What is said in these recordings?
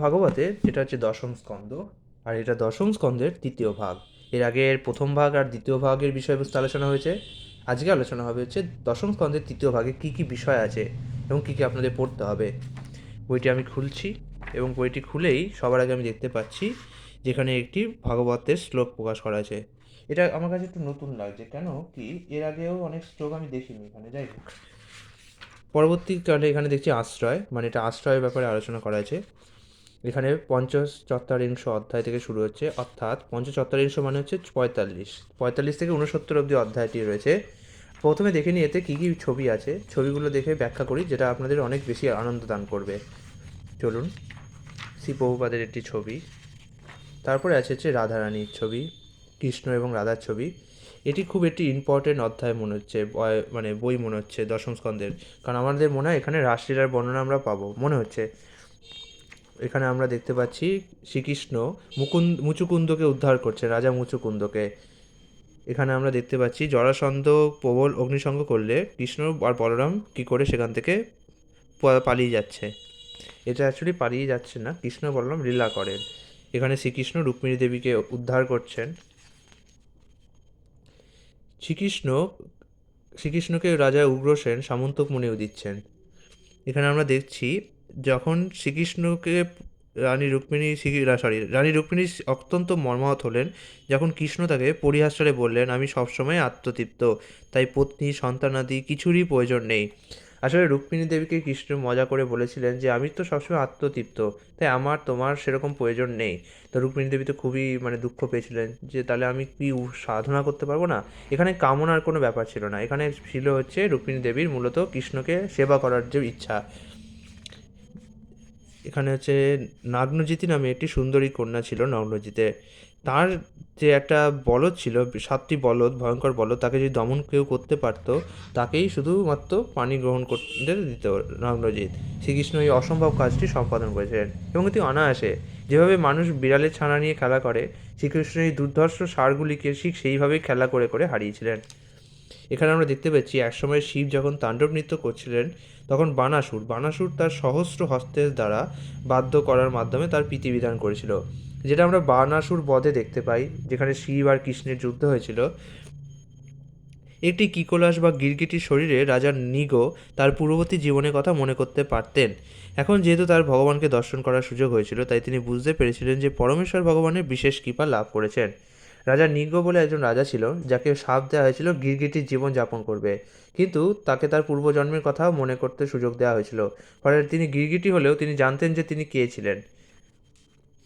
ভাগবতের যেটা হচ্ছে দশম স্কন্দ, আর এটা দশম স্কন্দের তৃতীয় ভাগ। এর আগের প্রথম ভাগ আর দ্বিতীয় ভাগের বিষয়বস্তু আলোচনা হয়েছে। আজকে আলোচনা হবে হচ্ছে দশম স্কন্দের তৃতীয় ভাগে কী কী বিষয় আছে এবং কী কী আপনাদের পড়তে হবে। বইটি আমি খুলছি এবং বইটি খুলেই সবার আগে আমি দেখতে পাচ্ছি যেখানে একটি ভাগবতের শ্লোক প্রকাশ করা আছে। এটা আমার কাছে একটু নতুন লাগছে, কেন কি এর আগেও অনেক শ্লোক আমি দেখিনি এখানে। যাই হোক, পরবর্তীকালে এখানে দেখছি আশ্রয়, মানে এটা আশ্রয়ের ব্যাপারে আলোচনা করা আছে। এখানে পঞ্চচত্বরিংশ অধ্যায় থেকে শুরু হচ্ছে, অর্থাৎ পঞ্চচত্বরিংশ মানে হচ্ছে 45 থেকে 69 অবধি অধ্যায়টি রয়েছে। প্রথমে দেখে নিই এতে কী কী ছবি আছে, ছবিগুলো দেখে ব্যাখ্যা করি, যেটা আপনাদের অনেক বেশি আনন্দ দান করবে। চলুন, শ্রী প্রভুপাদের একটি ছবি, তারপরে আছে হচ্ছে রাধারানীর ছবি, কৃষ্ণ এবং রাধার ছবি। এটি খুব একটি ইম্পর্টেন্ট অধ্যায় মনে হচ্ছে, মানে বই মনে হচ্ছে দশম স্কন্দের, কারণ আমাদের মনে হয় এখানে রাসলীলার বর্ণনা আমরা পাবো মনে হচ্ছে। এখানে আমরা দেখতে পাচ্ছি শ্রীকৃষ্ণ মুচুকুন্দকে উদ্ধার করছে, রাজা মুচুকুন্দকে। এখানে আমরা দেখতে পাচ্ছি জরাসন্ধ প্রবল অগ্নিসঙ্গ করলে কৃষ্ণ আর বলরাম কি করে সেখান থেকে পালিয়ে যাচ্ছে। এটা অ্যাকচুয়ালি পালিয়ে যাচ্ছে না, কৃষ্ণ বলরাম লীলা করেন। এখানে শ্রীকৃষ্ণ রুক্মিণী দেবীকে উদ্ধার করছেন। শ্রীকৃষ্ণ শ্রীকৃষ্ণকে রাজা উগ্রসেন সামন্তক মণিও দিচ্ছেন। এখানে আমরা দেখছি যখন শ্রীকৃষ্ণকে রানী রুক্মিণী অত্যন্ত মর্মাহত হলেন যখন কৃষ্ণ তাকে পরিহাসরে বললেন, আমি সবসময় আত্মতৃপ্ত, তাই পত্নী সন্তানাদি কিছুরই প্রয়োজন নেই। আসলে রুক্মিণী দেবীকে কৃষ্ণ মজা করে বলেছিলেন যে আমি তো সবসময় আত্মতৃপ্ত, তাই আমার তোমার সেরকম প্রয়োজন নেই। তো রুক্মিণী দেবী তো খুবই দুঃখ পেয়েছিলেন যে তাহলে আমি কি সাধনা করতে পারবো না। এখানে কামনার কোনো ব্যাপার ছিল না, এখানে ছিল হচ্ছে রুক্মিণী দেবীর মূলত কৃষ্ণকে সেবা করার যে ইচ্ছা। এখানে হচ্ছে নাগ্নজিতি নামে একটি সুন্দরী কন্যা ছিল নগ্নজিতে। তার যে একটা বলদ ছিল, 7টি বলদ, ভয়ঙ্কর বলদ, তাকে যদি দমন কেউ করতে পারতো তাকেই শুধুমাত্র পানি গ্রহণ করতে দিত নগ্নজিৎ। শ্রীকৃষ্ণ এই অসম্ভব কাজটি সম্পাদন করেছিলেন এবং এটি অনায়াসে। যেভাবে মানুষ বিড়ালের ছানা নিয়ে খেলা করে, শ্রীকৃষ্ণ এই দুর্ধর্ষ ষাঁড়গুলিকে ঠিক সেইভাবেই খেলা করে করে হারিয়েছিলেন। এখানে আমরা দেখতে পাচ্ছি একসময় শিব যখন তাণ্ডব নৃত্য করছিলেন তখন বানাসুর তার সহস্র হস্তের দ্বারা বাধ্য করার মাধ্যমে তার প্রীতিবিধান করেছিল, যেটা আমরা বানাসুর বধে দেখতে পাই, যেখানে শিব আর কৃষ্ণের যুদ্ধ হয়েছিল। একটি কিকোলাস বা গিরগিটির শরীরে রাজা নিগো তার পূর্ববর্তী জীবনের কথা মনে করতে পারতেন। এখন যেহেতু তার ভগবানকে দর্শন করার সুযোগ হয়েছিল, তাই তিনি বুঝতে পেরেছিলেন যে পরমেশ্বর ভগবানের বিশেষ কৃপা লাভ করেছেন। রাজা নিগো বলে একজন রাজা ছিল, যাকে শাপ দেওয়া হয়েছিল গিরগিটির জীবন যাপন করবে, কিন্তু তাকে তার পূর্বজন্মের কথাও মনে করতে সুযোগ দেওয়া হয়েছিল। ফলে তিনি গিরগিটি হলেও তিনি জানতেন যে তিনি কে ছিলেন।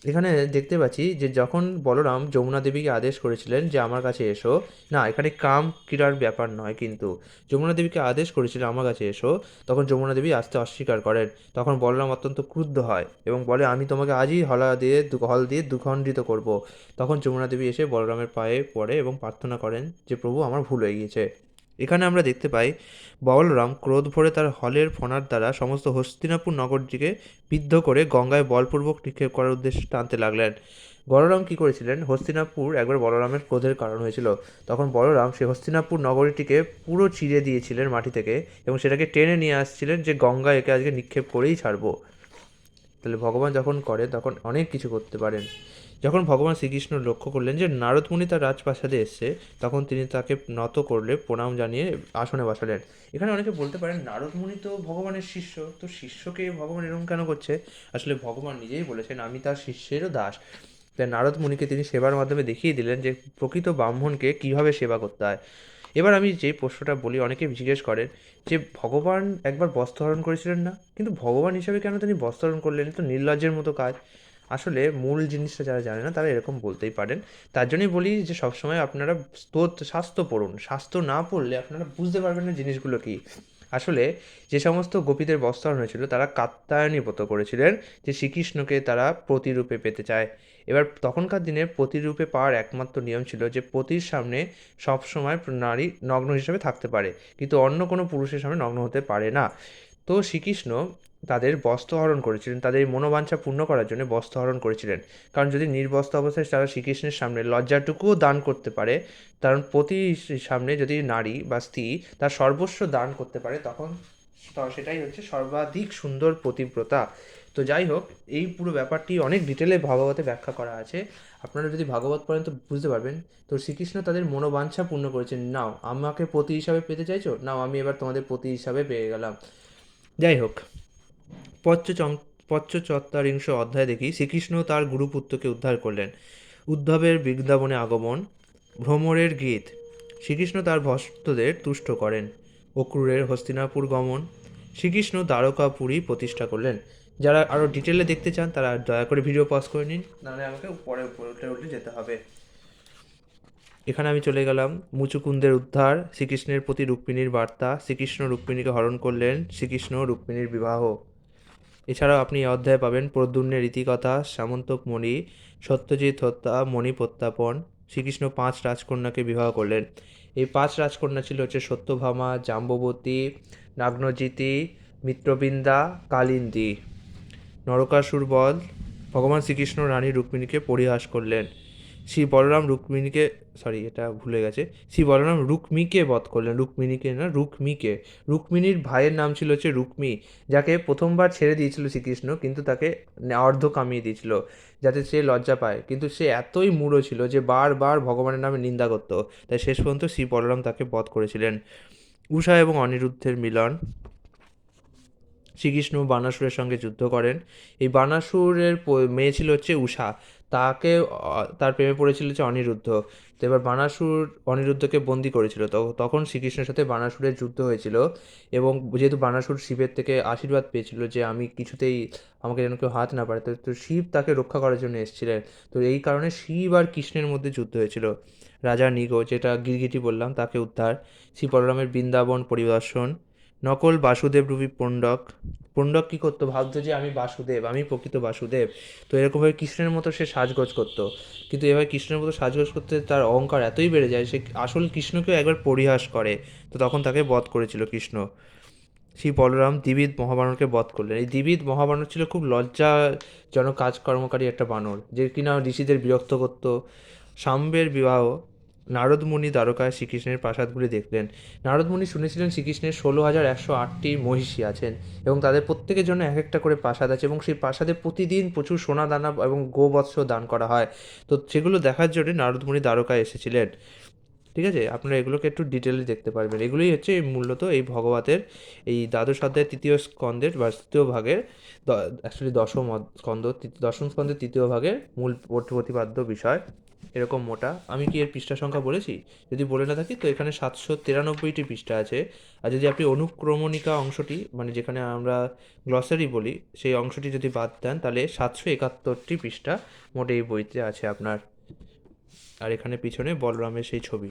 এখানে দেখতে পাচ্ছি যে যখন বলরাম যমুনা দেবীকে আদেশ করেছিলেন যে আমার কাছে এসো, না এখানে কাম ক্রীড়ার ব্যাপার নয়, কিন্তু যমুনা দেবীকে আদেশ করেছিলেন আমার কাছে এসো, তখন যমুনা দেবী আসতে অস্বীকার করেন। তখন বলরাম অত্যন্ত ক্রুদ্ধ হয় এবং বলে আমি তোমাকে আজই হল দিয়ে দুখণ্ডিত করব। তখন যমুনা দেবী এসে বলরামের পায়ে পড়ে এবং প্রার্থনা করেন যে প্রভু আমার ভুল হয়ে গিয়েছে। এখানে আমরা দেখতে পাই বলরাম ক্রোধ ভরে তার হলের ফণার দ্বারা সমস্ত হস্তিনাপুর নগরটিকে বিদ্ধ করে গঙ্গায় বলপূর্বক নিক্ষেপ করার উদ্দেশ্যে টানতে লাগলেন। বলরাম কী করেছিলেন, হস্তিনাপুর একবার বলরামের ক্রোধের কারণ হয়েছিল, তখন বলরাম সেই হস্তিনাপুর নগরীটিকে পুরো চিরে দিয়েছিলেন মাটি থেকে এবং সেটাকে টেনে নিয়ে আসছিলেন যে গঙ্গা একে আজকে নিক্ষেপ করেই ছাড়বো। তাহলে ভগবান যখন করে তখন অনেক কিছু করতে পারেন। যখন ভগবান শ্রীকৃষ্ণ লক্ষ্য করলেন যে নারদমুনি তার রাজপ্রাসাদে এসছে, তখন তিনি তাকে নত করলে প্রণাম জানিয়ে আসনে বসালেন। এখানে অনেকে বলতে পারেন নারদমুনি তো ভগবানের শিষ্য, তো শিষ্যকে ভগবান এরকম কেন করছে। আসলে ভগবান নিজেই বলেছেন আমি তার শিষ্যেরও দাস। তাই নারদ মুনিকে তিনি সেবার মাধ্যমে দেখিয়ে দিলেন যে প্রকৃত ব্রাহ্মণকে কীভাবে সেবা করতে হয়। এবার আমি যে প্রশ্নটা বলি, অনেকে জিজ্ঞেস করেন যে ভগবান একবার বস্ত্রহরণ করেছিলেন না, কিন্তু ভগবান হিসাবে কেন তিনি বস্ত্রহরণ করলেন, তো নির্লজ্জের মতো কাজ। আসলে মূল জিনিসটা যারা জানে না তারা এরকম বলতেই পারেন। তার জন্যই বলি যে সবসময় আপনারা শাস্ত্র পড়ুন, শাস্ত্র না পড়লে আপনারা বুঝতে পারবেন না জিনিসগুলো কী। আসলে যে সমস্ত গোপীদের বস্ত্রহরণ হয়েছিল তারা কাত্যায়নী ব্রত করেছিলেন, যে শ্রীকৃষ্ণকে তারা প্রতিরূপে পেতে চায়। এবার তখনকার দিনে প্রতিরূপে পাওয়ার একমাত্র নিয়ম ছিল যে পতির সামনে সবসময় নারী নগ্ন হিসেবে থাকতে পারে, কিন্তু অন্য কোনো পুরুষের সামনে নগ্ন হতে পারে না। তো শ্রীকৃষ্ণ তাদের বস্ত্রহরণ করেছিলেন, তাদের মনোবাঞ্ছা পূর্ণ করার জন্য বস্ত্রহরণ করেছিলেন। কারণ যদি নির্বস্ত্র অবস্থায় তারা শ্রীকৃষ্ণের সামনে লজ্জাটুকুও দান করতে পারে, কারণ পতির সামনে যদি নারী বা স্ত্রী তার সর্বস্ব দান করতে পারে তখন সেটাই হচ্ছে সর্বাধিক সুন্দর পতিব্রতা। তো যাই হোক, এই পুরো ব্যাপারটি অনেক ডিটেলে ভাগবতে ব্যাখ্যা করা আছে। আপনারা যদি ভাগবত পড়েন তো বুঝতে পারবেন। তো শ্রীকৃষ্ণ তাদের মনোবাঞ্ছা পূর্ণ করেছেন, নাও আমাকে পতি হিসাবে পেতে চাইছো, নাও আমি এবার তোমাদের পতি হিসাবে পেয়ে গেলাম। যাই হোক, পঞ্চচং পঞ্চচত্বারিংশ অধ্যায় দেখি শ্রীকৃষ্ণ তার গুরুপুত্রকে উদ্ধার করলেন। উদ্ধবের বৃন্দাবনে আগমন, ভ্রমরের গীত, শ্রীকৃষ্ণ তার ভক্তদের তুষ্ট করেন। অক্রূরের হস্তিনাপুর গমন, শ্রীকৃষ্ণ দ্বারকাপুরী প্রতিষ্ঠা করলেন। যারা আরও ডিটেলে দেখতে চান তারা দয়া করে ভিডিও পজ করে নিন, নাহলে আমাকে পরে উল্টে উল্টে যেতে হবে। এখানে আমি চলে গেলাম মুচুকুন্দের উদ্ধার, শ্রীকৃষ্ণের প্রতি রুক্মিণীর বার্তা, শ্রীকৃষ্ণ রুক্মিণীকে হরণ করলেন, শ্রীকৃষ্ণ রুক্মিণীর বিবাহ। এছাড়াও আপনি এই অধ্যায়ে পাবেন প্রদ্যুম্নের রীতিকথা, সামন্তক মণি, সত্যজিৎ হত্যা, মণি প্রত্যাপন, শ্রীকৃষ্ণ 5 রাজকন্যাকে বিবাহ করলেন। এই 5 রাজকন্যা ছিল হচ্ছে সত্যভামা, জাম্ববতী, নাগ্নজিতি, মিত্রবৃন্দা, কালিন্দী। নরকাসুর বধ, ভগবান শ্রীকৃষ্ণ রানী রুক্মিণীকে পরিহাস করলেন। শ্রী বলরাম রুক্মিণীকে, সরি এটা ভুলে গেছে, শ্রী বলরাম রুক্মিকে বধ করলেন, রুক্মিণীকে না, রুক্মিকে। রুক্মিণীর ভাইয়ের নাম ছিল হচ্ছে রুক্মি, যাকে প্রথমবার ছেড়ে দিয়েছিল শ্রীকৃষ্ণ, কিন্তু তাকে অর্ধ কামিয়ে দিয়েছিল যাতে সে লজ্জা পায়, কিন্তু সে এতই মূঢ় ছিল যে বারবার ভগবানের নামে নিন্দা করত, তাই শেষ পর্যন্ত শ্রী বলরাম তাকে বধ করেছিলেন। উষা এবং অনিরুদ্ধের মিলন, শ্রীকৃষ্ণ বানাসুরের সঙ্গে যুদ্ধ করেন। এই বানাসুরের মেয়ে ছিল হচ্ছে উষা, তাকে তার প্রেমে পড়েছিল হচ্ছে অনিরুদ্ধ। তো এবার বানাসুর অনিরুদ্ধকে বন্দি করেছিল, তো তখন শ্রীকৃষ্ণের সাথে বানাসুরের যুদ্ধ হয়েছিল। এবং যেহেতু বানাসুর শিবের থেকে আশীর্বাদ পেয়েছিল যে আমি কিছুতেই, আমাকে যেন কেউ হাত না পারে, তো শিব তাকে রক্ষা করার জন্য এসেছিলেন। তো এই কারণে শিব আর কৃষ্ণের মধ্যে যুদ্ধ হয়েছিল। রাজা নিগো, যেটা গিরগিটি বললাম, তাকে উদ্ধার, শ্রী বলরামের বৃন্দাবন পরিদর্শন, নকল বাসুদেব রূপী পণ্ডক। পণ্ডক কী করতো, ভাবতো যে আমি বাসুদেব, আমি প্রকৃত বাসুদেব। তো এরকমভাবে কৃষ্ণের মতো সে সাজগোজ করতো, কিন্তু এবার কৃষ্ণের মতো সাজগোজ করতে তার অহংকার এতই বেড়ে যায়, সে আসল কৃষ্ণকেও একবার পরিহাস করে। তো তখন তাকে বধ করেছিল কৃষ্ণ। শ্রী বলরাম দ্বিবিধ মহাবানরকে বধ করলেন। এই দ্বিবিধ মহাবানর ছিল খুব লজ্জাজনক কাজকর্মকারী একটা বানর, যে কিনা ঋষিদের বিরক্ত করত। সাম্বের বিবাহ, নারদমুনি দ্বারকায় শ্রীকৃষ্ণের প্রাসাদগুলি দেখলেন। নারদমুনি শুনেছিলেন শ্রীকৃষ্ণের 16,108টি মহিষী আছেন এবং তাদের প্রত্যেকের জন্য এক একটা করে প্রাসাদ আছে, এবং সেই প্রাসাদে প্রতিদিন প্রচুর সোনা দানা এবং গোবৎস দান করা হয়। তো সেগুলো দেখার জন্য নারদমুনি দ্বারকায় এসেছিলেন। ঠিক আছে, আপনারা এগুলোকে একটু ডিটেলে দেখতে পারবেন। এগুলোই হচ্ছে মূলত এই ভগবতের এই দ্বাদশ অধ্যায়ের তৃতীয় স্কন্দের বা তৃতীয় ভাগের, অ্যাকচুয়ালি দশম স্কন্দের তৃতীয় ভাগের মূল প্রতিপাদ্য বিষয়। এরকম মোটা, আমি কি এর পৃষ্ঠা সংখ্যা বলেছি? যদি বলে না থাকি তো এখানে 793টি পৃষ্ঠা আছে। আর যদি আপনি অনুক্রমণিকা অংশটি, মানে যেখানে আমরা গ্লসারি বলি, সেই অংশটি যদি বাদ দেন তাহলে 771টি পৃষ্ঠা মোট এই বইতে আছে আপনার। আর এখানে পিছনে বলরামের সেই ছবি।